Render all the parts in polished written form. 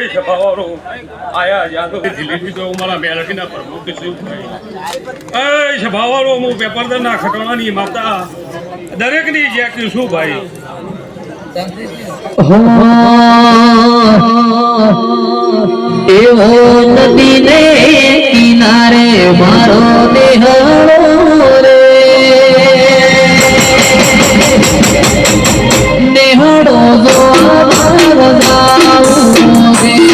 સભાવાળો આયા યાદો દિલ્હી તો મારા મેલડીના પ્રભુ કે શું થાય સભાવાળો હું પેપરદારના ખટોણાની માતા દરેકની જ્યાં શું ભાઈ એવો નદીને કિનારે મારો દેહળો રે દેહળો જો મારો જાઉં રે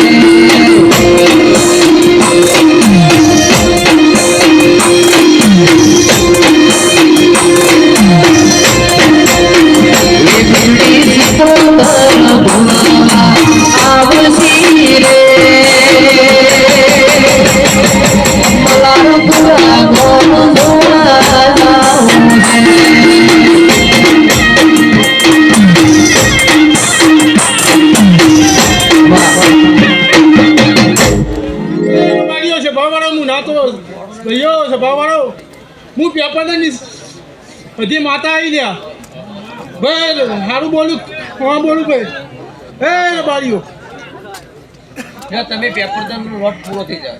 હું પેપરની બધી માતા આવી ગયા ભાઈ સારું બોલું કોણ બોલું ભાઈ બાળીઓ તમે પેપરદાનનો લોટ પૂરો થઈ જાય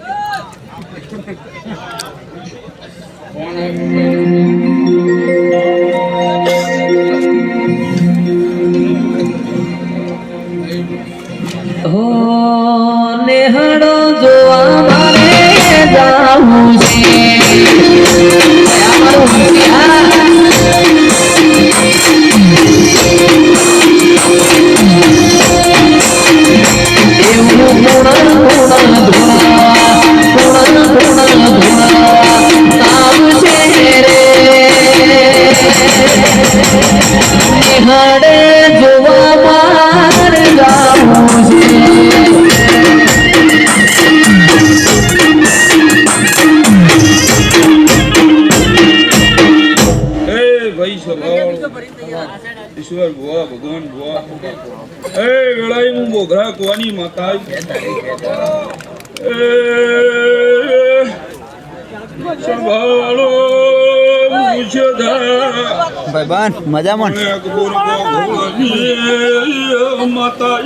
હો નેહડો જોવા મારે જાવું છે ઈશ્વર ભુવા ભગવાન ભુવા વેળાઈ હું બોઘરા કુવાની માતા સંભાળો ભાઈબાન મજામાં માતા